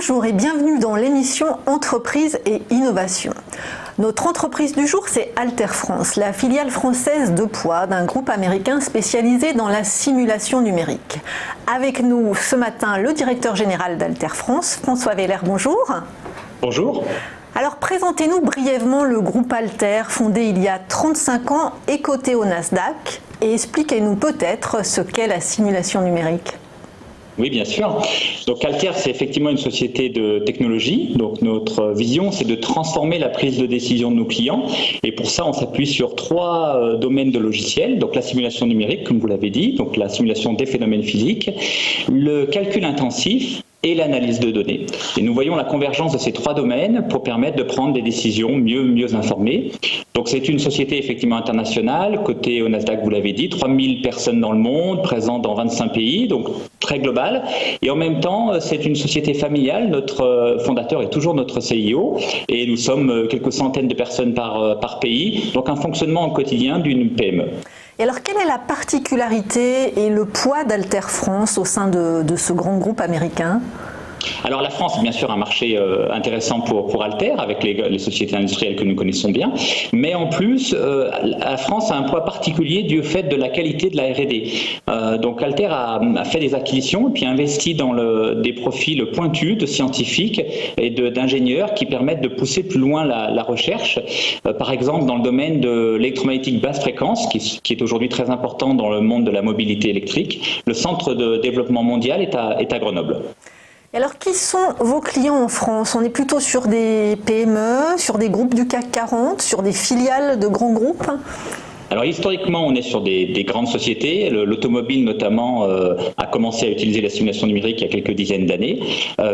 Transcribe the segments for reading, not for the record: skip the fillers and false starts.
Bonjour et bienvenue dans l'émission Entreprise et Innovation. Notre entreprise du jour, c'est Alter France, la filiale française de poids d'un groupe américain spécialisé dans la simulation numérique. Avec nous ce matin, le directeur général d'Alter France, François Veller, bonjour. Bonjour. Alors présentez-nous brièvement le groupe Alter, fondé il y a 35 ans et coté au Nasdaq, et expliquez-nous peut-être ce qu'est la simulation numérique. Oui, bien sûr. Donc Alter, c'est effectivement une société de technologie. Donc notre vision, c'est de transformer la prise de décision de nos clients. Et pour ça, on s'appuie sur 3 domaines de logiciels. Donc la simulation numérique, comme vous l'avez dit, donc la simulation des phénomènes physiques, le calcul intensif et l'analyse de données. Et nous voyons la convergence de ces 3 domaines pour permettre de prendre des décisions mieux informées. Donc c'est une société effectivement internationale, cotée au Nasdaq, vous l'avez dit, 3000 personnes dans le monde, présentes dans 25 pays, donc très globale. Et en même temps, c'est une société familiale. Notre fondateur est toujours notre CIO et nous sommes quelques centaines de personnes par pays. Donc un fonctionnement au quotidien d'une PME. Et alors, quelle est la particularité et le poids d'Alter France au sein de ce grand groupe américain ? Alors la France est bien sûr un marché intéressant pour Alter, avec les sociétés industrielles que nous connaissons bien, mais en plus, la France a un poids particulier du fait de la qualité de la R&D. Donc Alter a fait des acquisitions et puis investi dans des profils pointus de scientifiques et d'ingénieurs qui permettent de pousser plus loin la recherche. Par exemple, dans le domaine de l'électromagnétique basse fréquence, qui est aujourd'hui très important dans le monde de la mobilité électrique, le centre de développement mondial est à Grenoble. Et alors, qui sont vos clients en France ? On est plutôt sur des PME, sur des groupes du CAC 40, sur des filiales de grands groupes ? Alors historiquement, on est sur des grandes sociétés. L'automobile notamment a commencé à utiliser la simulation numérique il y a quelques dizaines d'années.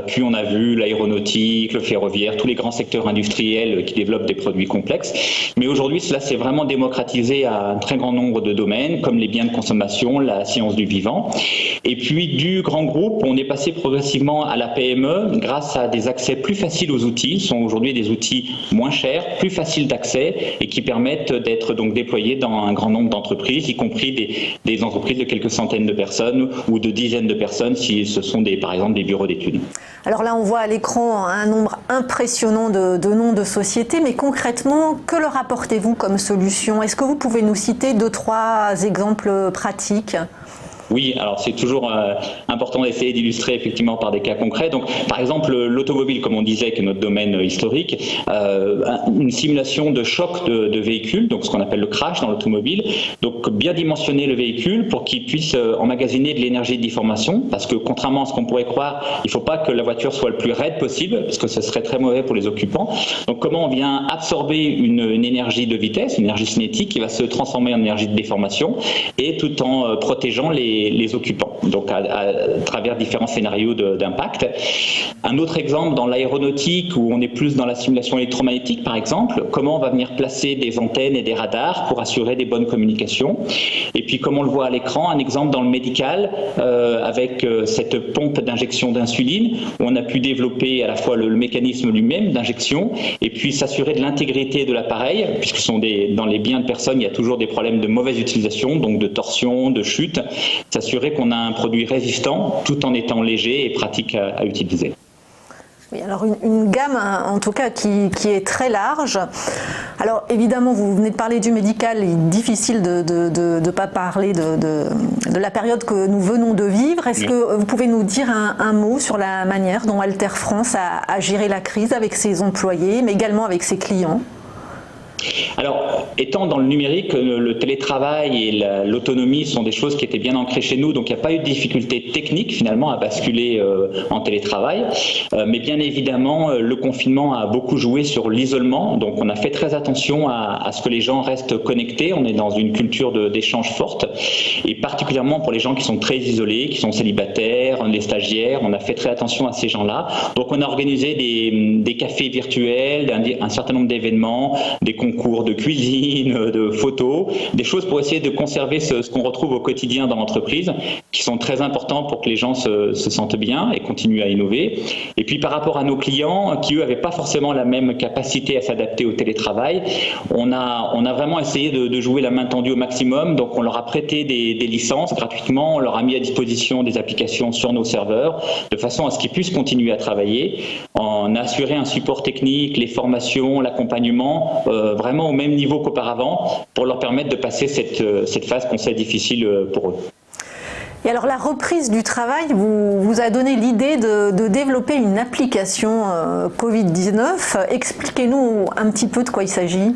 Puis on a vu l'aéronautique, le ferroviaire, tous les grands secteurs industriels qui développent des produits complexes. Mais aujourd'hui, cela s'est vraiment démocratisé à un très grand nombre de domaines, comme les biens de consommation, la science du vivant. Et puis du grand groupe, on est passé progressivement à la PME grâce à des accès plus faciles aux outils. Ce sont aujourd'hui des outils moins chers, plus faciles d'accès et qui permettent d'être donc déployés dans un grand nombre d'entreprises, y compris des entreprises de quelques centaines de personnes ou de dizaines de personnes si ce sont par exemple des bureaux d'études. Alors là, on voit à l'écran un nombre impressionnant de noms de sociétés, mais concrètement, que leur apportez-vous comme solution ? Est-ce que vous pouvez nous citer 2-3 exemples pratiques ? Oui, alors c'est toujours important d'essayer d'illustrer effectivement par des cas concrets. Donc, par exemple, l'automobile, comme on disait, qui est notre domaine historique, une simulation de choc de véhicule, donc ce qu'on appelle le crash dans l'automobile. Donc, bien dimensionner le véhicule pour qu'il puisse emmagasiner de l'énergie de déformation, parce que contrairement à ce qu'on pourrait croire, il ne faut pas que la voiture soit le plus raide possible, parce que ce serait très mauvais pour les occupants. Donc, comment on vient absorber une énergie de vitesse, une énergie cinétique qui va se transformer en énergie de déformation, et tout en protégeant les occupants, donc à travers différents scénarios d'impact. Un autre exemple dans l'aéronautique où on est plus dans la simulation électromagnétique par exemple, comment on va venir placer des antennes et des radars pour assurer des bonnes communications. Et puis comme on le voit à l'écran, un exemple dans le médical avec cette pompe d'injection d'insuline où on a pu développer à la fois le mécanisme lui-même d'injection et puis s'assurer de l'intégrité de l'appareil, puisque dans les biens de personnes, il y a toujours des problèmes de mauvaise utilisation, donc de torsion, de chute. S'assurer qu'on a un produit résistant tout en étant léger et pratique à utiliser. Oui, alors une gamme en tout cas qui est très large. Alors évidemment, vous venez de parler du médical, il est difficile de ne pas parler de la période que nous venons de vivre. Est-ce que vous pouvez nous dire un mot sur la manière dont Alter France a géré la crise avec ses employés, mais également avec ses clients ? Alors, étant dans le numérique, le télétravail et l'autonomie sont des choses qui étaient bien ancrées chez nous, donc il n'y a pas eu de difficulté technique finalement à basculer en télétravail. Mais bien évidemment, le confinement a beaucoup joué sur l'isolement, donc on a fait très attention à ce que les gens restent connectés. On est dans une culture d'échange forte, et particulièrement pour les gens qui sont très isolés, qui sont célibataires, les stagiaires, on a fait très attention à ces gens-là. Donc on a organisé des cafés virtuels, un certain nombre d'événements, des concours de cuisine, machines, de photos, des choses pour essayer de conserver ce qu'on retrouve au quotidien dans l'entreprise, qui sont très importants pour que les gens se sentent bien et continuent à innover. Et puis par rapport à nos clients, qui eux n'avaient pas forcément la même capacité à s'adapter au télétravail, on a vraiment essayé de jouer la main tendue au maximum. Donc on leur a prêté des licences gratuitement, on leur a mis à disposition des applications sur nos serveurs, de façon à ce qu'ils puissent continuer à travailler. On a assuré un support technique, les formations, l'accompagnement, vraiment au même niveau qu'auparavant, pour leur permettre de passer cette phase qu'on sait difficile pour eux. Et alors la reprise du travail vous a donné l'idée de développer une application Covid-19. Expliquez-nous un petit peu de quoi il s'agit.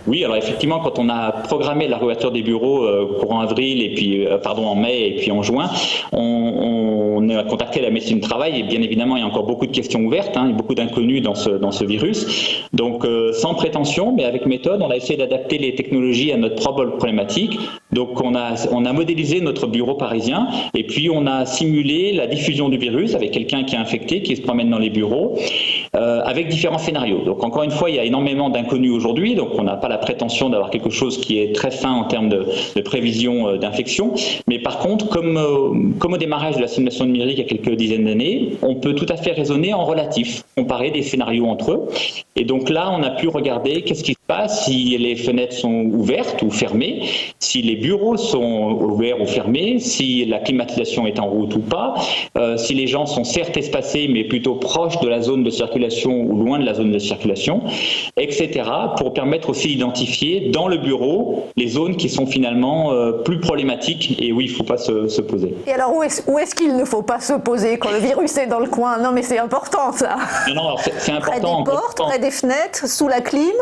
Oui, alors effectivement, quand on a programmé la réouverture des bureaux courant avril et puis en mai et puis en juin, on a contacté la médecine du travail et bien évidemment il y a encore beaucoup de questions ouvertes, il y a beaucoup d'inconnus dans ce virus. Donc sans prétention, mais avec méthode, on a essayé d'adapter les technologies à notre propre problématique. Donc on a modélisé notre bureau parisien et puis on a simulé la diffusion du virus avec quelqu'un qui est infecté, qui se promène dans les bureaux, avec différents scénarios. Donc encore une fois, il y a énormément d'inconnus aujourd'hui, donc on n'a pas la prétention d'avoir quelque chose qui est très fin en termes de prévision d'infection. Mais par contre, comme au démarrage de la simulation numérique il y a quelques dizaines d'années, on peut tout à fait raisonner en relatif, comparer des scénarios entre eux. Et donc là, on a pu regarder qu'est-ce qui se passe si les fenêtres sont ouvertes ou fermées, si les bureaux sont ouverts ou fermés, si la climatisation est en route ou pas, si les gens sont certes espacés mais plutôt proches de la zone de circulation ou loin de la zone de circulation, etc. pour permettre aussi d'identifier dans le bureau les zones qui sont finalement plus problématiques et où il ne faut pas se poser. Et alors où est-ce qu'il ne faut pas se poser quand le virus est dans le coin? Non mais c'est important ça. Non, c'est important. Près des portes, près des fenêtres, sous la clim?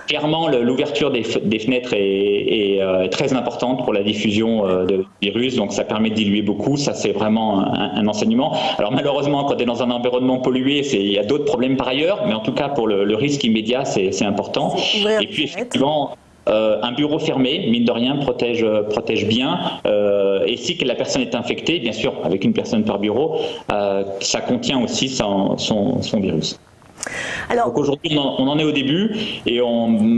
Clairement, l'ouverture des fenêtres est très importante pour la diffusion de virus, donc ça permet de diluer beaucoup, ça c'est vraiment un enseignement. Alors malheureusement, quand on est dans un environnement pollué, il y a d'autres problèmes par ailleurs, mais en tout cas pour le risque immédiat, c'est important. Et puis effectivement, un bureau fermé, mine de rien, protège bien. Et si la personne est infectée, bien sûr, avec une personne par bureau, ça contient aussi son virus. Alors, donc aujourd'hui, on en est au début et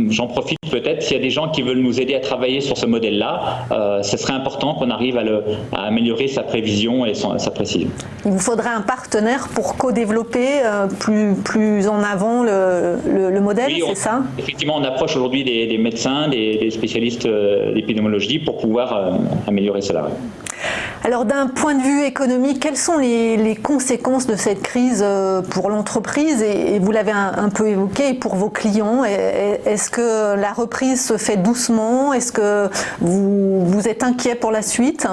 j'en profite peut-être s'il y a des gens qui veulent nous aider à travailler sur ce modèle-là, ce serait important qu'on arrive à améliorer sa prévision et sa précision. Il vous faudrait un partenaire pour co-développer plus en avant le modèle, oui, c'est ça? Effectivement, on approche aujourd'hui des médecins, des spécialistes d'épidémiologie pour pouvoir améliorer cela. Oui. Alors d'un point de vue économique, quelles sont les conséquences de cette crise pour l'entreprise et vous l'avez un peu évoqué, pour vos clients? Est-ce que la reprise se fait doucement? Est-ce que vous êtes inquiet pour la suite?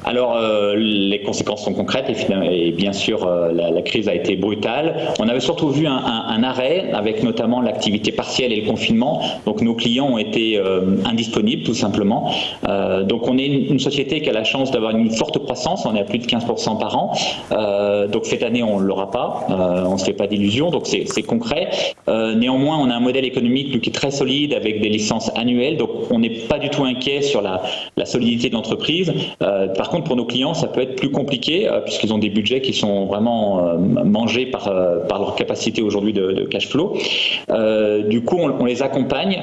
Alors, les conséquences sont concrètes et bien sûr, la crise a été brutale. On avait surtout vu un arrêt avec notamment l'activité partielle et le confinement. Donc, nos clients ont été indisponibles tout simplement. Donc, on est une société qui a la chance d'avoir une forte croissance. On est à plus de 15% par an. Donc, cette année, on ne l'aura pas. On ne se fait pas d'illusions. Donc, c'est concret. Néanmoins, on a un modèle économique qui est très solide avec des licences annuelles. Donc, on n'est pas du tout inquiet sur la solidité de l'entreprise. Par contre, pour nos clients, ça peut être plus compliqué puisqu'ils ont des budgets qui sont vraiment mangés par leur capacité aujourd'hui de cash flow. Du coup, on les accompagne,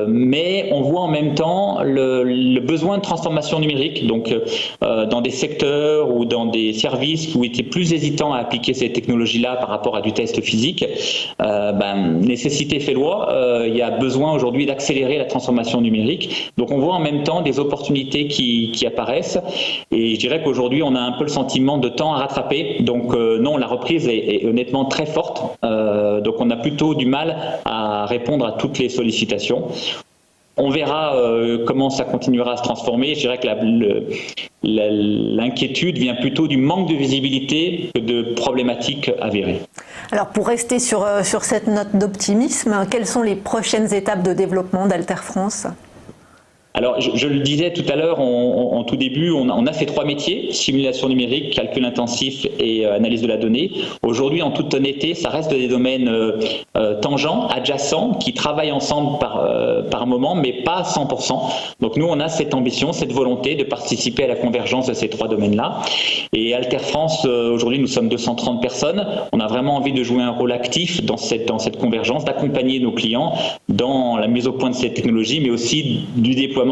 mais on voit en même temps le besoin de transformation numérique. Donc, dans des secteurs ou dans des services où étaient plus hésitants à appliquer ces technologies-là par rapport à du test physique, nécessité fait loi. Il y a besoin aujourd'hui d'accélérer la transformation numérique. Donc, on voit en même temps des opportunités qui apparaissent. Et je dirais qu'aujourd'hui, on a un peu le sentiment de temps à rattraper. Donc non, la reprise est honnêtement très forte. Donc on a plutôt du mal à répondre à toutes les sollicitations. On verra comment ça continuera à se transformer. Je dirais que l'inquiétude vient plutôt du manque de visibilité que de problématiques avérées. Alors pour rester sur cette note d'optimisme, quelles sont les prochaines étapes de développement d'Alter France ? Alors, je le disais tout à l'heure, en tout début, on a ces 3 métiers, simulation numérique, calcul intensif et analyse de la donnée. Aujourd'hui, en toute honnêteté, ça reste des domaines tangents, adjacents, qui travaillent ensemble par moment, mais pas à 100%. Donc nous, on a cette ambition, cette volonté de participer à la convergence de ces 3 domaines-là. Et Alter France, aujourd'hui, nous sommes 230 personnes. On a vraiment envie de jouer un rôle actif dans cette convergence, d'accompagner nos clients dans la mise au point de ces technologies, mais aussi du déploiement,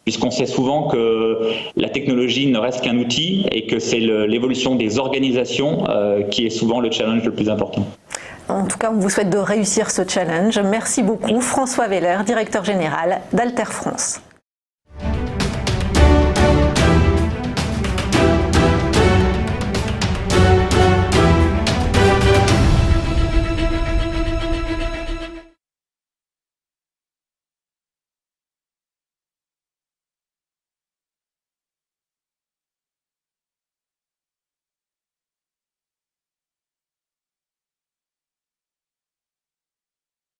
puisqu'on sait souvent que la technologie ne reste qu'un outil et que c'est l'évolution des organisations qui est souvent le challenge le plus important. En tout cas, on vous souhaite de réussir ce challenge. Merci beaucoup, François Weller, directeur général d'Alter France.